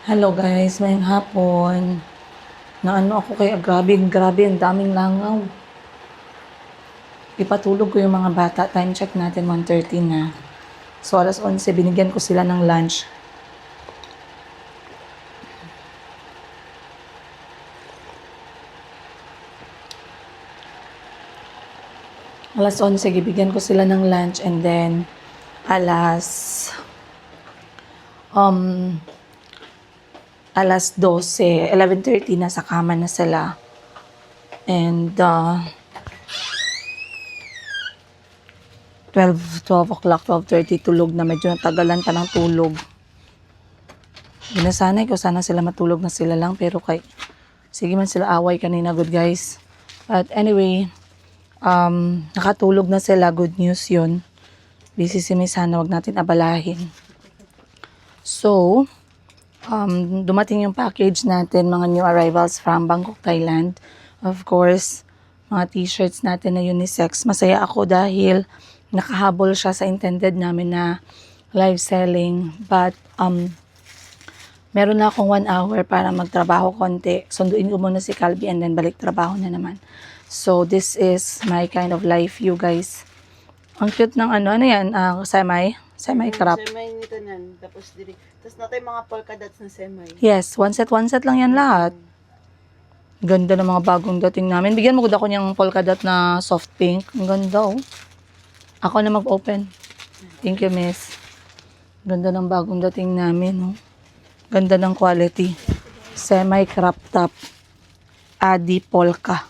Hello guys, ngayong hapon. Naano ako kaya grabe, ang daming langaw. Ipatulog ko yung mga bata. Time check natin, 1:30 na. So alas 11, binigyan ko sila ng lunch. Alas 11, bibigyan ko sila ng lunch and then um, alas 12, 11:30 na sa kama na sila. And 12 o'clock, 12:30 tulog na. Medyo natagalan pa ng tulog. Ginasanay ko sana sila matulog na sila lang pero sige man sila away kanina, good guys. But anyway, nakatulog na sila, good news yun. Busy si Miss Hannah, wag natin abalahin. So, dumating yung package natin, mga new arrivals from Bangkok, Thailand. Of course, mga t-shirts natin na unisex. Masaya ako dahil nakahabol siya sa intended namin na live selling. But, meron na akong 1 hour para magtrabaho konti. Sunduin ko muna si Calby and then balik trabaho na naman. So, this is my kind of life, you guys. Ang cute ng ano yan, semi crop. Semay nito nan. Tapos natay mga polka dots na semay. Yes, one set lang yan lahat. Ganda ng mga bagong dating namin. Bigyan mo ko ako niyang polka dot na soft pink. Ang ganda oh. Ako na mag-open. Thank you, miss. Ganda ng bagong dating namin oh. Ganda ng quality. Semi crop top. Adi polka.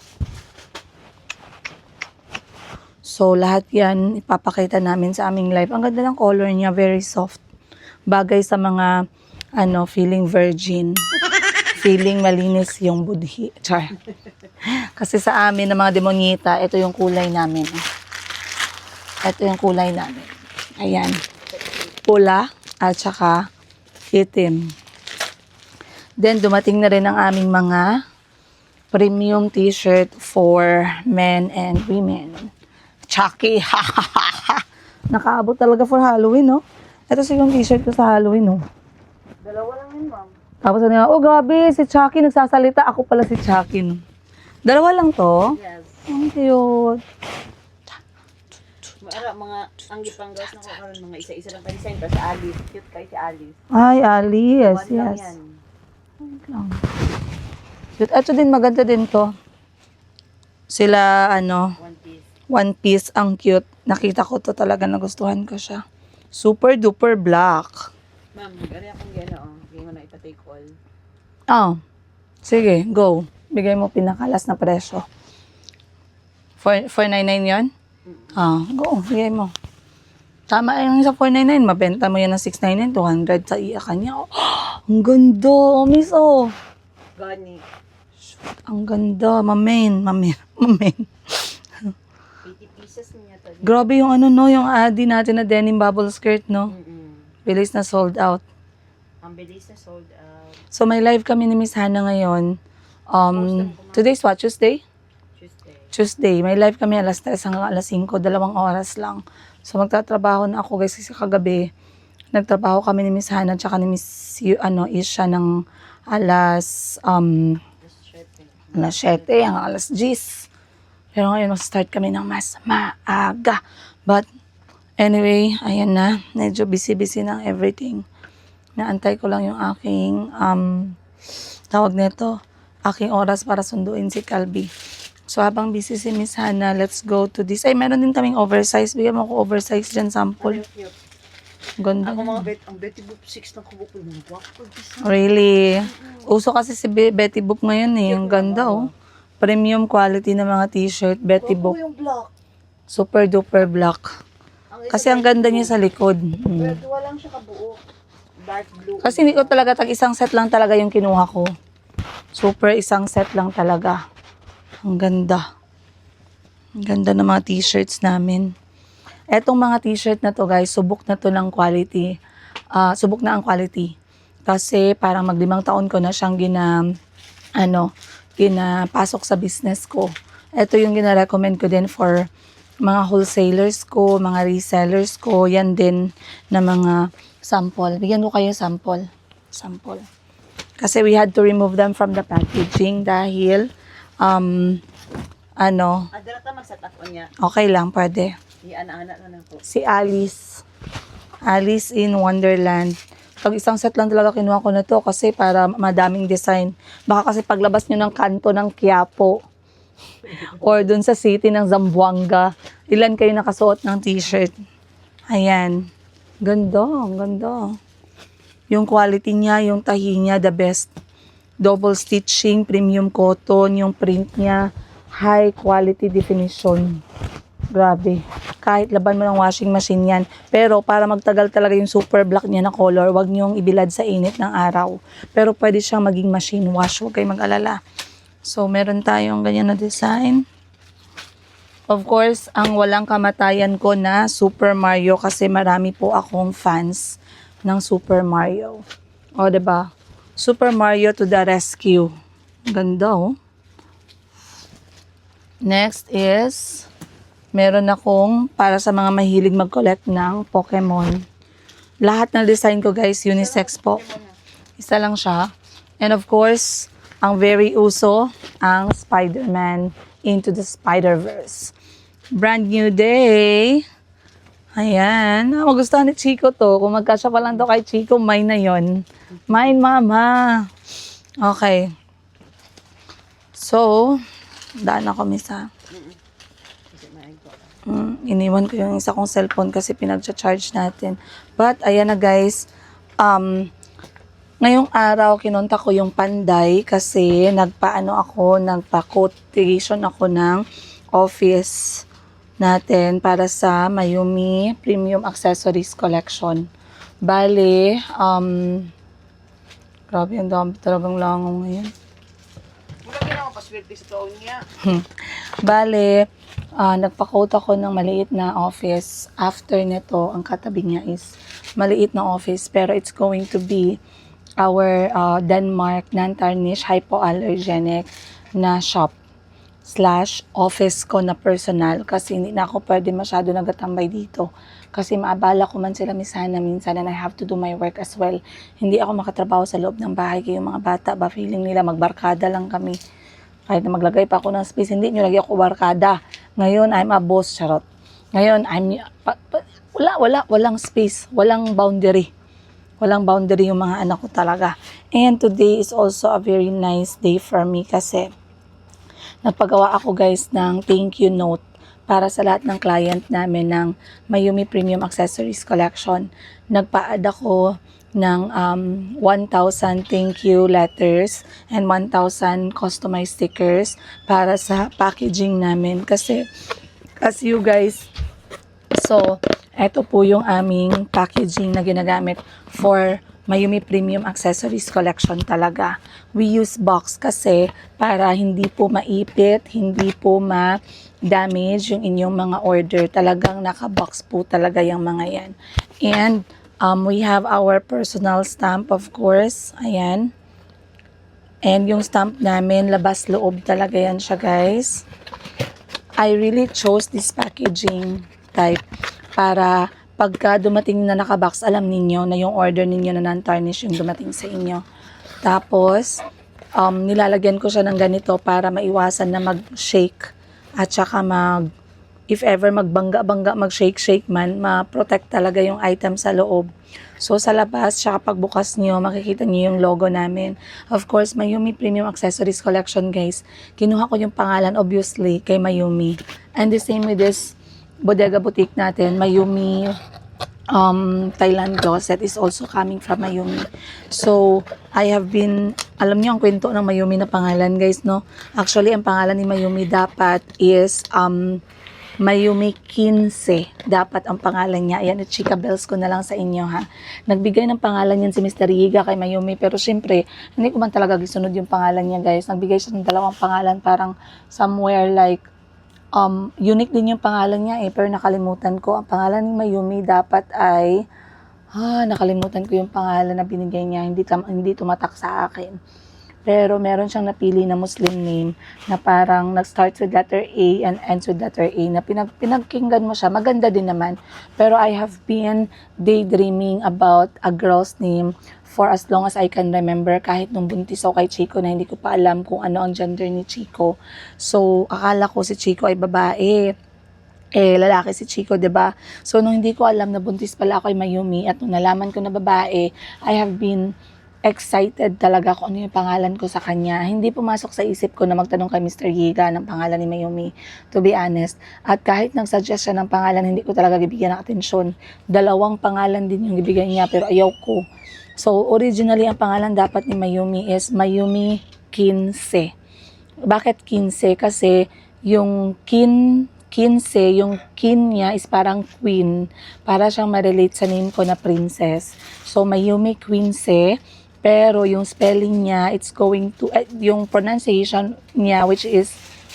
So, lahat yan, ipapakita namin sa aming live. Ang ganda ng color niya, very soft. Bagay sa mga, feeling virgin. Feeling malinis yung budhi. Char. Kasi sa amin, ng mga demonita, ito yung kulay namin. Ito yung kulay namin. Ayan. Pula at saka itim. Then, dumating na rin ang aming mga premium t-shirt for men and women. Chucky. Nakaabot talaga for Halloween, no? Ito yung t-shirt ko sa Halloween, no? Dalawa lang yun, ma'am. Tapos ano, oh grabe, si Chucky nagsasalita. Ako pala si Chucky, no? Dalawa lang to? Yes. Ang cute. Mga anggipanggas na ko karon mga isa-isa lang pa design pa sa Alice. Cute kay si Alice. Ay, Alice, One lang yes. yan. Wait lang. Cute. Ito din, maganda din to. Sila, One piece. one piece, ang cute. Nakita ko to talaga, nagustuhan ko siya. Super duper black. Ma'am, gari akong gano'n, oh. Hindi mo na ipatake all. Oh, sige, go. Bigay mo pinakalas na presyo. 499 yun? Go, bigay mo. Tama yung sa 499, mabenta mo yan ng 699, 200 sa iya kanya. Oh, ang ganda, oh, miss, oh. Gani. Ang ganda, mamen. 80 pieces niya to. Grabe yung yung adi natin na denim bubble skirt, no? Bilis na sold out. Ang bilis na sold out. So, may live kami ni Miss Hannah ngayon. Today's what? Tuesday? Tuesday. May live kami alas 3 hanggang alas 5. 2 oras lang. So, magtatrabaho na ako guys kasi kagabi. Nagtrabaho kami ni Miss Hannah tsaka ni Miss Isha ng alas 7 hanggang alas 10. Pero ngayon, mag-start kami ng mas maaga. But, anyway, ayan na. Medyo busy-busy ng everything. Naantay ko lang yung aking, tawag nito, aking oras para sunduin si Calby. So, habang busy si Miss Hannah, let's go to this. Ay, meron din kaming oversize. Bigyan mo ko oversize dyan, sample. Ganda. Ako ang Betty Boop 6 na kubok ko yung Really? Uso kasi si Betty Boop ngayon eh. Ang ganda oh. Premium quality na mga t-shirt, Betty Boop. yung black. Super duper black. Kasi ang ganda niya sa likod. Pero lang siya kabuo. Dark blue. Kasi hindi ko talaga, isang set lang talaga yung kinuha ko. Super isang set lang talaga. Ang ganda. Ang ganda ng mga t-shirts namin. Etong mga t-shirt na to guys, subok na to ng quality. Subok na ang quality. Kasi parang mag-5 taon ko na siyang ginapasok sa business ko. Ito yung gina-recommend ko din for mga wholesalers ko, mga resellers ko. Yan din na mga sample. Bigyan ko kayo sample. Kasi we had to remove them from the packaging dahil, Adala ta mag-set up niya. okay lang, pwede. Ana-ana na po. Si Alice. Alice in Wonderland. Pag isang set lang talaga kinuha ko na to kasi para madaming design. Baka kasi paglabas nyo ng kanto ng Quiapo or dun sa city ng Zamboanga, ilan kayo nakasuot ng t-shirt. Ayan. Ganda, ang ganda. Yung quality niya, yung tahi niya, the best. Double stitching, premium cotton, yung print niya, high quality definition. Grabe. Kahit laban mo ng washing machine yan. Pero para magtagal talaga yung super black niya na color, wag niyong ibilad sa init ng araw. Pero pwede siyang maging machine wash. Huwag kayong mag-alala. So, meron tayong ganyan na design. Of course, ang walang kamatayan ko na Super Mario kasi marami po akong fans ng Super Mario. O, diba? Super Mario to the rescue. Ganda, oh. Next is, meron akong para sa mga mahilig mag-collect ng Pokemon. Lahat ng design ko, guys, unisex po. Isa lang siya. And of course, ang very uso, ang Spider-Man Into the Spider-Verse. Brand new day. Ayan. Magustuhan ni Chico to. Kung magkasya pa lang to kay Chico, mine na yon. Mine, mama. Okay. So, daan ako, misa. Iniwan ko yung isa kong cellphone kasi pinag-charge natin. But, ayan na guys. Ngayong araw, kinonta ko yung Panday kasi nagpa-quotation ako ng office natin para sa Mayumi Premium Accessories Collection. Bale, grabe, ang dami talagang langaw ngayon. Mula ginawa paswerte sa taon niya. Bale, nagpa-quote ako ng maliit na office. After nito, ang katabi niya is maliit na office pero it's going to be our Denmark non-tarnish hypoallergenic na shop / office ko na personal kasi hindi na ako pwede masyado nagatambay dito kasi maabala ko man sila minsan and I have to do my work as well. Hindi ako makatrabaho sa loob ng bahay kaya yung mga bata ba feeling nila magbarkada lang kami. Kahit na maglagay pa ako ng space, hindi nyo lagi ako barkada. Ngayon, I'm a boss, charot. Ngayon, walang space, walang boundary. Walang boundary yung mga anak ko talaga. And today is also a very nice day for me kasi nagpagawa ako guys ng thank you note para sa lahat ng client namin ng Mayumi Premium Accessories Collection. Nagpa-add ako ng 1,000 thank you letters and 1,000 customized stickers para sa packaging namin. Kasi, as you guys, so, eto po yung aming packaging na ginagamit for Mayumi Premium Accessories Collection talaga. We use box kasi para hindi po maipit, hindi po ma-damage yung inyong mga order. Talagang naka-box po talaga yung mga yan. And we have our personal stamp of course. Ayan. And yung stamp namin, labas-loob talaga yan siya guys. I really chose this packaging type para pagka dumating na nakabox, alam ninyo na yung order ninyo na non-tarnish yung dumating sa inyo. Tapos, nilalagyan ko siya ng ganito para maiwasan na mag-shake at saka if ever magbangga-bangga, mag-shake-shake man, ma-protect talaga yung item sa loob. So, sa labas, saka pagbukas nyo, makikita nyo yung logo namin. Of course, Mayumi Premium Accessories Collection, guys. Kinuha ko yung pangalan, obviously, kay Mayumi. And the same with this bodega boutique natin, Mayumi Thailand Closet is also coming from Mayumi. So, I have been, alam niyo ang kwento ng Mayumi na pangalan guys, no? Actually, ang pangalan ni Mayumi dapat is Mayumi 15. Dapat ang pangalan niya. Ayan, chika bells ko na lang sa inyo ha. Nagbigay ng pangalan niyan si Mr. Yiga kay Mayumi, pero syempre, hindi ko man talaga gisunod yung pangalan niya guys. Nagbigay siya ng dalawang pangalan, parang somewhere like unique din yung pangalan niya pero nakalimutan ko. Ang pangalan ni Mayumi dapat ay nakalimutan ko yung pangalan na binigay niya, hindi tumatak sa akin. Pero meron siyang napili na Muslim name na parang nag-starts with letter A and ends with letter A na pinagkinggan mo siya. Maganda din naman. Pero I have been daydreaming about a girl's name for as long as I can remember, kahit nung buntis ako kay Chico na hindi ko pa alam kung ano ang gender ni Chico. So, akala ko si Chico ay babae. Lalaki si Chico, 'di ba? So, nung hindi ko alam na buntis pala ako ay Mayumi at nung nalaman ko na babae, I have been excited talaga kung ano yung pangalan ko sa kanya. Hindi pumasok sa isip ko na magtanong kay Mr. Yiga ng pangalan ni Mayumi, to be honest. At kahit nag-suggest siya ng pangalan, hindi ko talaga bibigyan ng atensyon. 2 pangalan din yung ibigay niya, pero ayaw ko. So, originally, ang pangalan dapat ni Mayumi is Mayumi Kinse. Bakit Kinse? Kasi yung Kinse, yung kin niya is parang queen. Para siyang ma-relate sa name ko na princess. So, Mayumi Quince. Pero yung spelling niya, it's going to, yung pronunciation niya,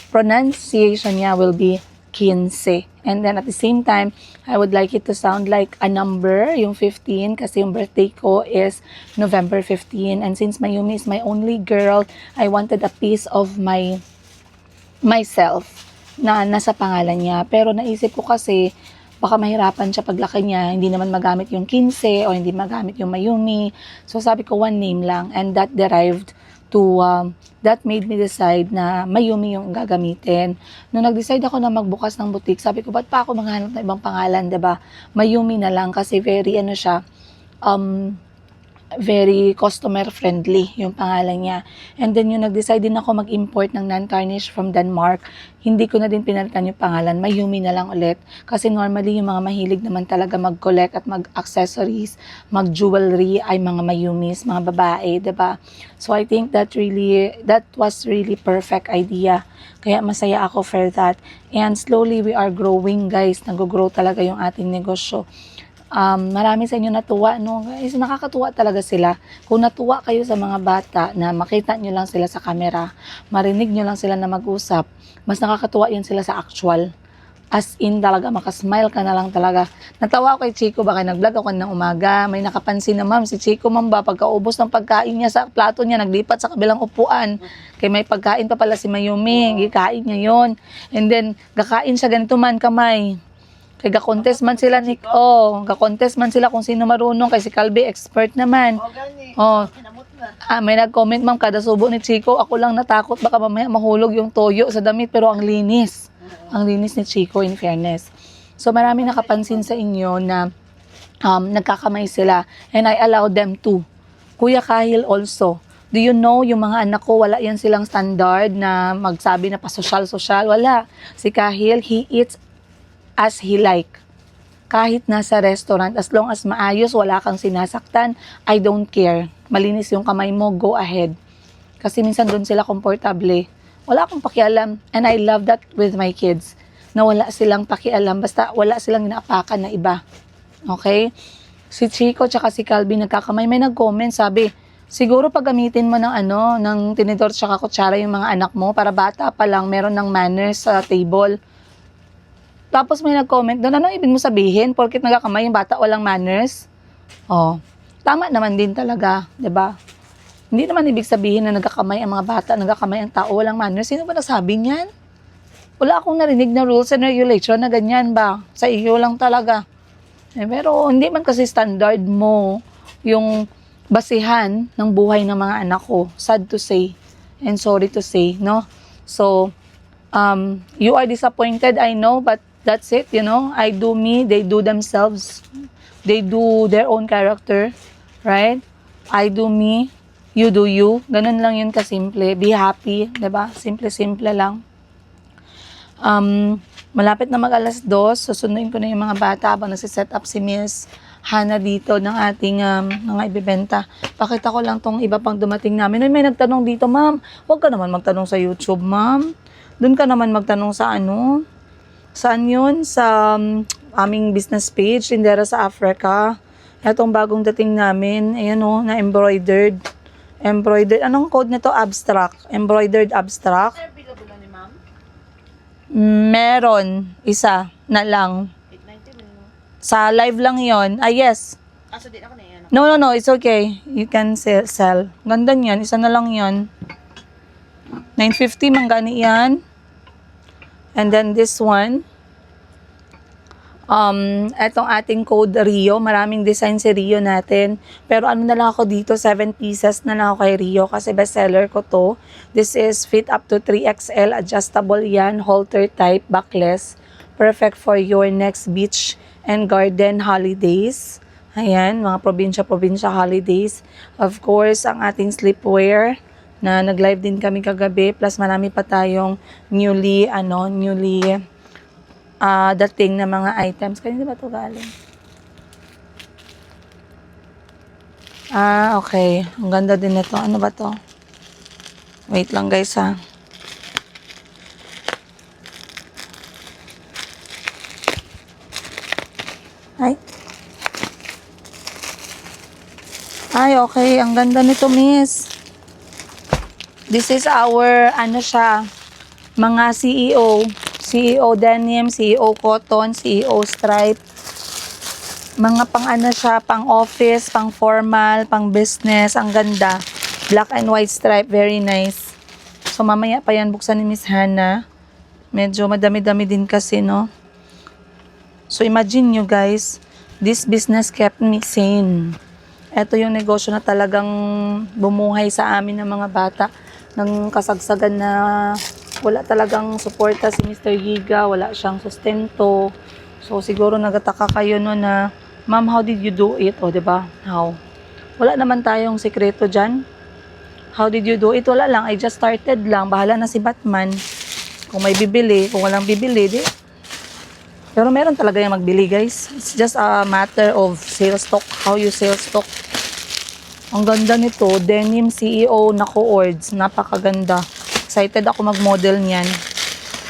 pronunciation niya will be Kinse. And then at the same time, I would like it to sound like a number, yung 15, kasi yung birthday ko is November 15. And since Mayumi is my only girl, I wanted a piece of myself na nasa pangalan niya. Pero naisip ko kasi, baka mahirapan siya paglaki niya, hindi naman magamit yung Kinse o hindi magamit yung Mayumi. So sabi ko one name lang, and that derived to, that made me decide na Mayumi yung gagamitin. Nung nag-decide ako na magbukas ng boutique, sabi ko, ba't pa ako maghanap ng ibang pangalan, diba? Mayumi na lang kasi very very customer friendly yung pangalan niya. And then yung nag-decide din ako mag-import ng non-tarnish from Denmark, hindi ko na din pinalitan yung pangalan, Mayumi na lang ulit. Kasi normally yung mga mahilig naman talaga mag-collect at mag-accessories, mag-jewelry ay mga Mayumis, mga babae, diba? So I think that was really perfect idea. Kaya masaya ako for that. And slowly we are growing, guys. Nag-grow talaga yung ating negosyo. Marami sa inyo natuwa, no? Guys, nakakatuwa talaga sila. Kung natuwa kayo sa mga bata na makita nyo lang sila sa camera, marinig nyo lang sila na mag-usap, mas nakakatuwa yun sila sa actual. As in talaga, makasmile ka na lang talaga. Natawa ako kay Chico, baka nag-vlog ako ng umaga, may nakapansin na ma'am, si Chico ma'am ba, pagkaubos ng pagkain niya sa plato niya, naglipat sa kabilang upuan. Kaya may pagkain pa pala si Mayumi, gikain niya yon. And then, gakain siya ganito man kamay. Kaya ga-contest man sila ga-contest man sila kung sino marunong, kasi si Calby expert naman. May nag-comment, ma'am, kada subo ni Chico, ako lang natakot baka mamaya mahulog yung toyo sa damit, pero ang linis. Ang linis ni Chico, in fairness. So marami nakapansin sa inyo na nagkakamay sila, and I allow them to. Kuya Kahil also. Do you know, yung mga anak ko, wala yan silang standard na magsabi na pa-social, wala. Si Kahil, he eats as he like. Kahit nasa restaurant, as long as maayos, wala kang sinasaktan, I don't care. Malinis yung kamay mo, go ahead. Kasi minsan doon sila komportable. Wala akong pakialam. And I love that with my kids. Na wala silang pakialam, basta wala silang inaapakan na iba. Okay? Si Chico tsaka si Calby nagkakamay, may nag-comment, sabi, siguro pag gamitin mo ng tinidor tsaka kutsara yung mga anak mo, para bata pa lang, meron ng manners sa table. Tapos may nag-comment doon, anong ibig mo sabihin? Porket nagkakamay yung bata, walang manners? Tama naman din talaga, 'di ba? Hindi naman ibig sabihin na nagkakamay ang mga bata, nagkakamay ang tao, walang manners. Sino ba nagsabi niyan? Wala akong narinig na rules and regulation na ganyan ba? Sa iyo lang talaga. Pero hindi man kasi standard mo yung basihan ng buhay ng mga anak ko. Sad to say and sorry to say, no? So, you are disappointed, I know, but that's it, I do me, they do themselves. They do their own character, right? I do me, you do you. Ganun lang yun kasimple. Be happy, diba? Simple-simple lang. Malapit na mag-alas 2, susunduin ko na yung mga bata habang nasi-set up si Miss Hana dito ng ating mga ibibenta. Pakita ko lang tong iba pang dumating namin. May nagtanong dito, ma'am, huwag ka naman magtanong sa YouTube, ma'am. Doon ka naman magtanong sa saan yun? Sa aming business page, Tindera sa Africa. Itong bagong dating namin, ayan na embroidered. Anong code nito? Abstract. Embroidered abstract. Available na ni ma'am? Meron. Isa na lang. 890 Sa live lang yon. Yes. Aso din ako na yan. No, it's okay. You can sell. Ganda niyan, isa na lang yan. 950 manggani yan. And then this one, etong ating code Rio, maraming design si Rio natin. Pero ano na lang ako dito, 7 pieces na lang ako kay Rio kasi bestseller ko to. This is fit up to 3XL, adjustable yan, halter type, backless. Perfect for your next beach and garden holidays. Ayan, mga probinsya-probinsya holidays. Of course, ang ating sleepwear na nag-live din kami kagabi. Plus, marami pa tayong newly dating na mga items. Kanina ba ito galing? Okay. Ang ganda din ito. Ano ba to? Wait lang guys ha. Ay, okay. Ang ganda nito, miss. This is our, mga CEO. CEO denim, CEO cotton, CEO stripe. Mga pang office, pang formal, pang business. Ang ganda. Black and white stripe. Very nice. So, mamaya pa yan buksan ni Miss Hannah. Medyo madami-dami din kasi, no? So, imagine nyo guys, this business kept me sane. Ito yung negosyo na talagang bumuhay sa amin ng mga bata ng kasagsagan na wala talagang suporta si Mr. Giga, wala siyang sustento. So siguro nagataka kayo no na, ma'am, how did you do it? O diba? How? Wala naman tayong sekreto dyan. How did you do it? Wala lang. I just started lang. Bahala na si Batman. Kung may bibili, kung walang bibili, di. Pero meron talaga yung magbili, guys. It's just a matter of sales stock. How you sell stock. Ang ganda nito. Denim CEO na co-ords. Napakaganda. Excited ako mag-model niyan.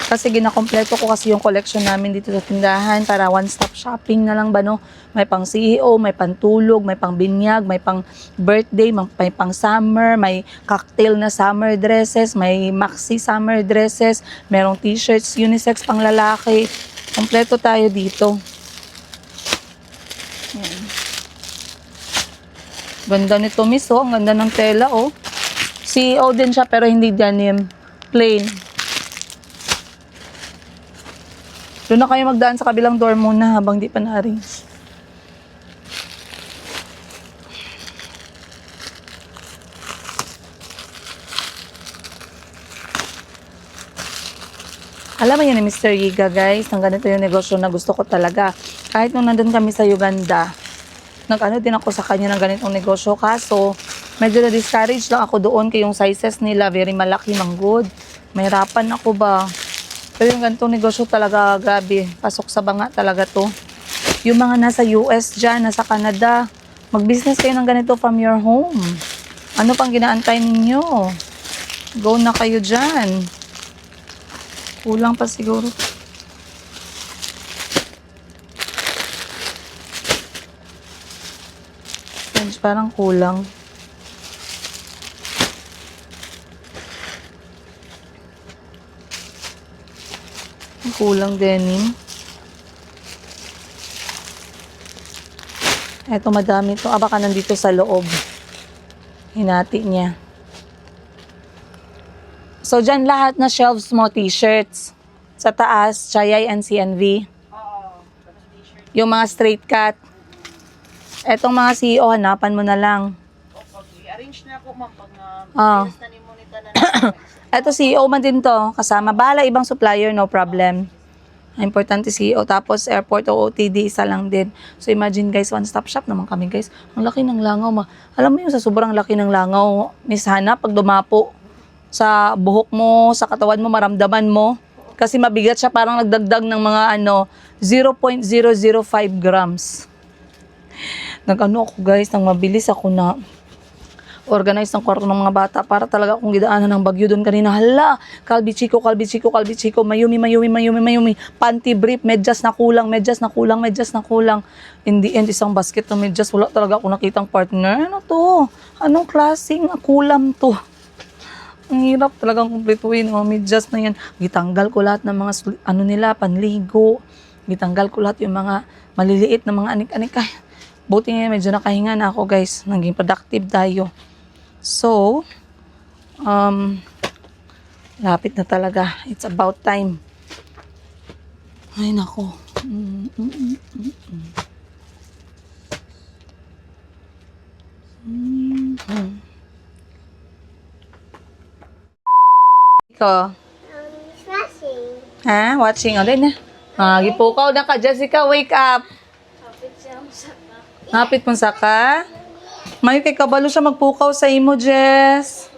Kasi ginakompleto ko kasi yung collection namin dito sa tindahan para one-stop shopping na lang ba, no? May pang CEO, may pantulog, may pang binyag, may pang birthday, may pang summer, may cocktail na summer dresses, may maxi summer dresses, merong t-shirts, unisex pang lalaki. Kompleto tayo dito. Yan. Ganda nito, miss, oh. Ang ganda ng tela, oh. CEO din siya pero hindi denim. Plain. Doon na kayo magdaan sa kabilang door muna habang di pa na-arrange. Alam mo yun ni Mr. Yiga, guys, ang ganito yung negosyo na gusto ko talaga. Kahit nung nandun kami sa Uganda, nag-ano din ako sa kanya ng ganitong negosyo. Kaso, medyo na-discourage lang ako doon kaya yung sizes nila, very malaki, good. Mahirapan ako ba? Pero yung ganitong negosyo talaga, grabe, pasok sa banga talaga to. Yung mga nasa US dyan, nasa Canada, mag-business kayo ng ganito from your home. Ano pang ginaantay ninyo? Go na kayo dyan. Kulang pa siguro. Parang kulang. Kulang denim. Eto madami to. Baka nandito sa loob. Hinati niya. So, dyan lahat na shelves mo, t-shirts. Sa taas, Chayay and CNV. Oo. Tapos t-shirt. Yung mga straight cut. Etong mga CEO, hanapan mo na lang. O, pag i-arrange na ako, ma'am, pag Ah. na ni Monita na Eto CEO man din to. Kasama. Bahala ibang supplier, no problem. Importante CEO. Tapos airport o OTD, isa lang din. So imagine guys, one-stop shop naman kami guys. Ang laki ng langaw. Alam mo yung sa sobrang laki ng langaw, Miss Hannah, pag dumapo sa buhok mo, sa katawan mo, maramdaman mo. Kasi mabigat siya, parang nagdagdag ng mga 0.005 grams. Nag-ano ako guys, nang mabilis ako na organize ng kwarto ng mga bata para talaga akong gidaanan ng bagyo doon kanina. Hala, kalbi chiko, mayumi, panty brief, medyas na kulang. In the end, isang basket na medyas, wala talaga akong nakitang partner. Ano to? Anong klaseng kulam to? Ang hirap talagang kumpletuhin ang medyas na yan. Gitanggal ko lahat ng mga panligo. Gitanggal ko lahat yung mga maliliit na mga anik-anik. Ay, Buti nga medyo nakahinga na ako guys. Naging productive tayo. So, lapit na talaga. It's about time. Ay nako. Ikaw? Smashing. Ha? Watching ulit na. Gipukaw na ka. Jessica, wake up. Hapit mo sa ka. May kay kabalo siya magpukaw sa imo, Jess.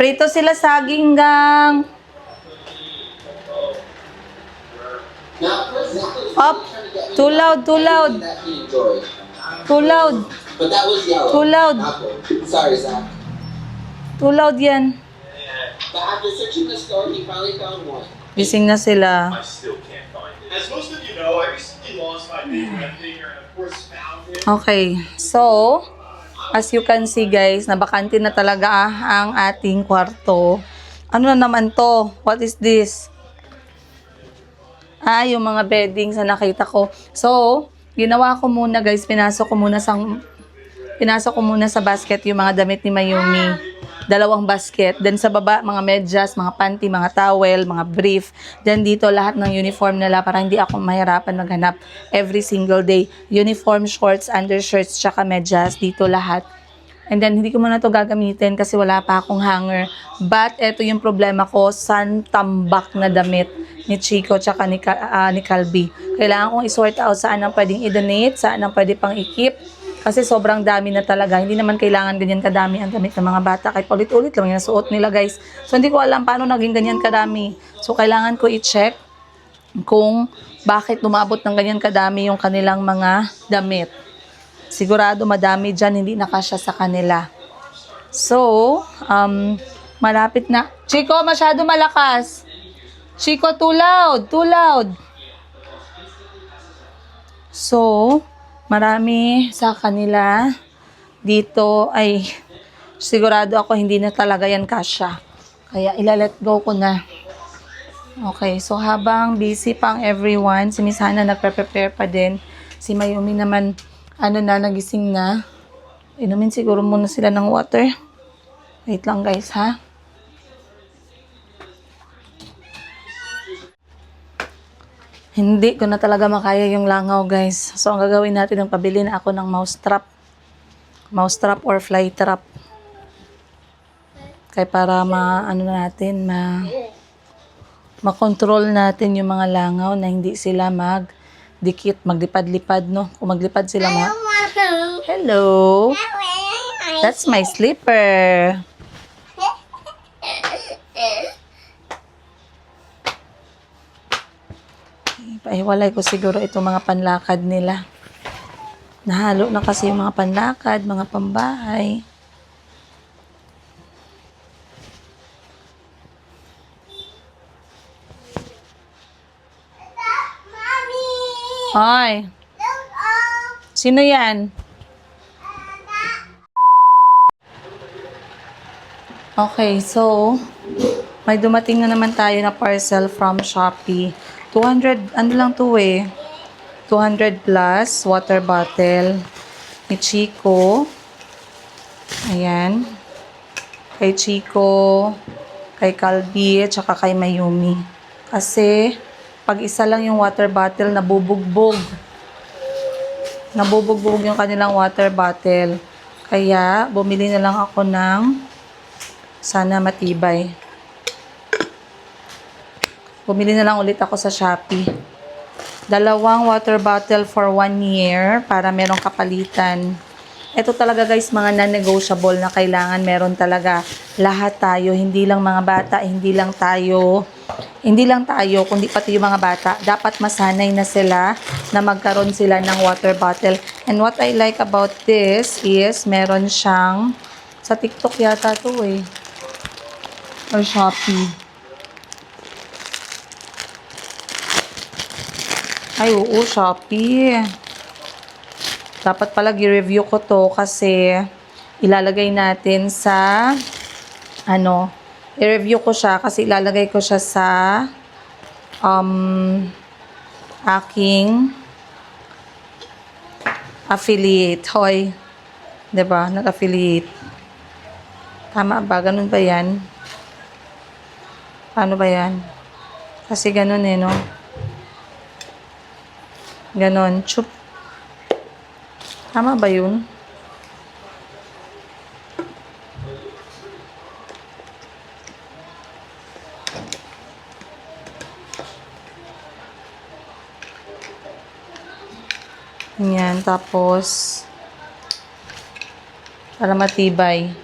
Prito sila saging gang. Up. Too loud, too loud. Too loud. But that was yellow. Too loud. Apple. Sorry, Zach. Too loud yan. But after searching the store, he finally found one. Gising na sila. I still can't find it. As most of you know, I recently lost my favorite figure and of course found it. Okay. So, as you can see guys, nabakante na talaga ang ating kwarto. Ano na naman to? What is this? Yung mga beddings na nakita ko. So, ginawa ko muna guys, pinasok ko muna sa basket yung mga damit ni Mayumi. 2 basket. Then sa baba, mga medyas, mga panty, mga towel, mga brief. Then dito, lahat ng uniform nila para hindi ako mahirapan maghanap every single day. Uniform, shorts, undershirts, tsaka medyas. Dito lahat. And then, hindi ko muna to gagamitin kasi wala pa akong hanger. But, eto yung problema ko, tambak na damit ni Chico tsaka ni Calby. Kailangan kong i-sort out saan ang pwedeng i-donate, saan ang pwede pang i-keep. Kasi sobrang dami na talaga. Hindi naman kailangan ganyan kadami ang damit ng mga bata. Kahit paulit-ulit lang yung nasuot nila guys. So, hindi ko alam paano naging ganyan kadami. So, kailangan ko i-check kung bakit lumabot ng ganyan kadami yung kanilang mga damit. Sigurado madami dyan, hindi nakasya sa kanila. So, malapit na. Chico, masyado malakas. Chico, too loud. Too loud. So, marami sa kanila dito ay sigurado ako hindi na talaga yan kasya. Kaya ilalet go ko na. Okay, so habang busy pang everyone, si Miss Hannah nagpe-prepare pa din. Si Mayumi naman, nagising na. Inumin siguro muna sila ng water. Wait lang guys, ha? Hindi ko na talaga makaya yung langaw, guys. So, ang gagawin natin, yung pabili na ako ng mouse trap. Mouse trap or fly trap. Kaya para makontrol natin yung mga langaw na hindi sila magdikit, maglipad-lipad, no? Kung maglipad sila, Hello! That's my slipper. Pahiwalay ko siguro itong mga panlakad nila. Nahalo na kasi yung mga panlakad, mga pambahay. Hoy! Sino yan? Okay, so may dumating na naman tayo na parcel from Shopee. 200, ano lang to 200 plus water bottle ni Chico. Ayan. Kay Chico, kay Calby, tsaka kay Mayumi. Kasi, pag isa lang yung water bottle, nabubugbog. Nabubugbog yung kanilang water bottle. Kaya, bumili na lang ako ng sana matibay. Bumili na lang ulit ako sa Shopee. 2 water bottle for 1 year para merong kapalitan. Ito talaga guys, mga non-negotiable na kailangan meron talaga. Lahat tayo, hindi lang mga bata, hindi lang tayo, kundi pati yung mga bata. Dapat masanay na sila na magkaroon sila ng water bottle. And what I like about this is, meron siyang, sa TikTok yata to or Shopee. Ay, oo, Shopee. Dapat pala i-review ko to kasi ilalagay natin sa, i-review ko siya kasi ilalagay ko siya sa aking Affiliate. Hoy. 'Di ba? Nag-affiliate. Tama ba? Ganun ba yan? Paano ba yan? Kasi ganun eh, no? Ganun. Chup. Tama ba yun? Yan. Tapos, para matibay.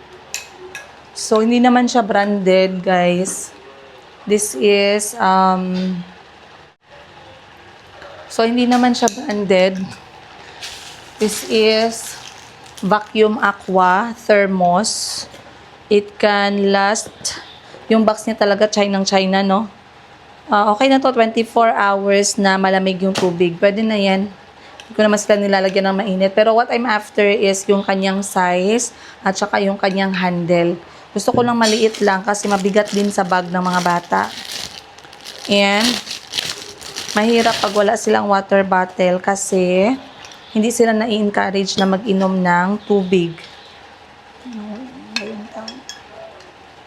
So, hindi naman siya branded, guys. This is, so, hindi naman siya branded. This is Vacuum Aqua Thermos. It can last, yung box niya talaga China, no? Okay na to, 24 hours na malamig yung tubig. Pwede na yan. Hindi ko naman sila nilalagyan ng mainit. Pero what I'm after is yung kanyang size at saka yung kanyang handle. Gusto ko lang maliit lang kasi mabigat din sa bag ng mga bata. And, mahirap pag wala silang water bottle kasi hindi sila na-encourage na mag-inom ng tubig.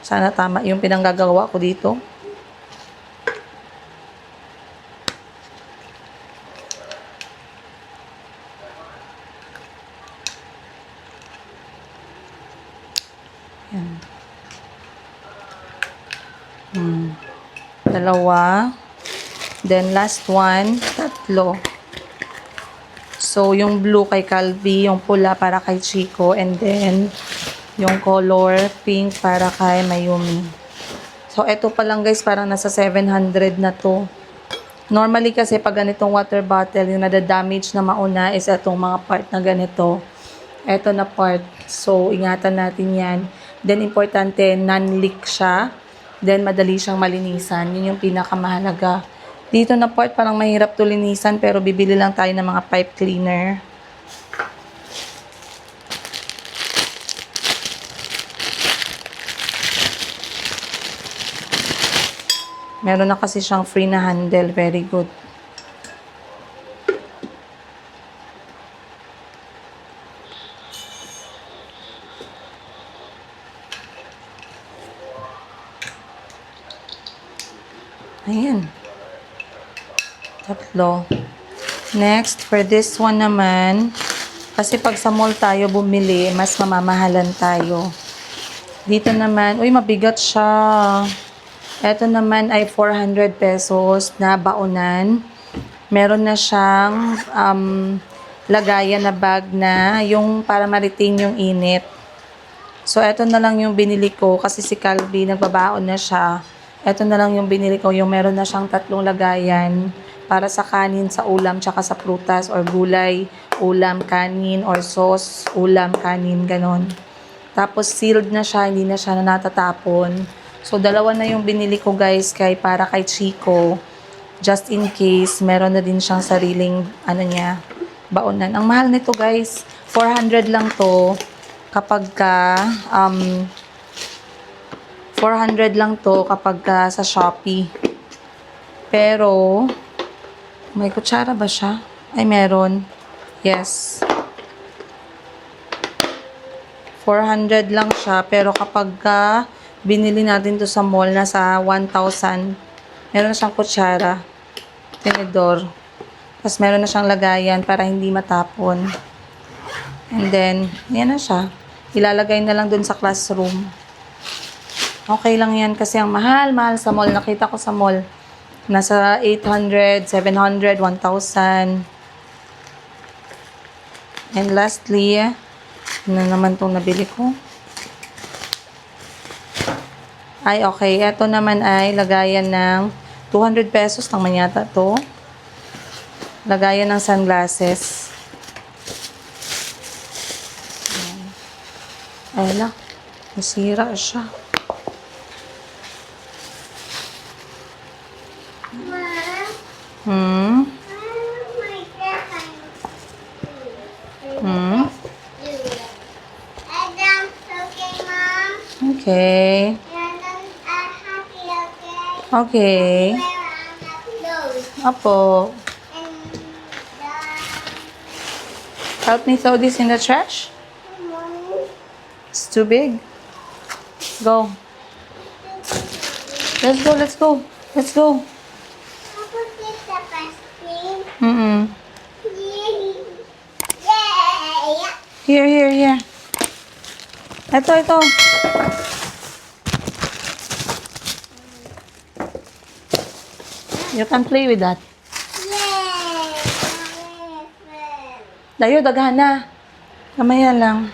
Sana tama yung pinanggagawa ko dito. Yan. Dalawa. Then, last one, 3. So, yung blue kay Calvi, yung pula para kay Chico, and then, yung color pink para kay Mayumi. So, eto pa lang guys, parang nasa 700 na to. Normally kasi pag ganitong water bottle, yung nada-damage na mauna is etong mga part na ganito. Eto na part. So, ingatan natin yan. Then, importante, non-leak siya. Then, madali siyang malinisan. Yun yung pinakamahalaga. Dito na part, parang mahirap to linisan, pero bibili lang tayo ng mga pipe cleaner. Meron na kasi siyang free na handle. Very good. Ayan. 3. Next, for this one naman, kasi pag sa mall tayo bumili, mas mamamahalan tayo. Dito naman, uy, mabigat siya. Ito naman ay 400 pesos na baonan. Meron na siyang lagayan na bag na yung para ma-retain yung init. So, ito na lang yung binili ko kasi si Calvi nagbabaon na siya. Ito na lang yung binili ko, yung meron na siyang 3 lagayan para sa kanin, sa ulam, tsaka sa prutas or gulay, ulam, kanin, or sauce, ulam, kanin, ganon. Tapos sealed na siya, hindi na siya natatapon. So, 2 na yung binili ko guys para kay Chico. Just in case, meron na din siyang sariling, baonan. Ang mahal nito guys, 400 lang to kapag ka, 400 lang to kapag sa Shopee. Pero, may kutsara ba siya? Ay, meron. Yes. 400 lang siya. Pero kapag binili natin to sa mall, nasa 1,000. Meron na siyang kutsara. Tinidor. Tapos meron na siyang lagayan para hindi matapon. And then, yan na siya. Ilalagay na lang dun sa classroom. Okay lang yan kasi ang mahal sa mall. Nakita ko sa mall. Nasa 800, 700, 1,000. And lastly, ano naman itong nabili ko? Ay, okay. Ito naman ay lagayan ng 200 pesos lang man yata ito. Lagayan ng sunglasses. Ay, lang. Nasira siya. Hmm? Hmm? Okay. Okay. Apo. Help me throw this in the trash. Mommy. It's too big. Go. Let's go, let's go. Let's go. Papa, this the first thing. Mm-mm. Yeah. Here. Ito. You can play with that. Yay! Dayo, daghan na. Kamaya lang.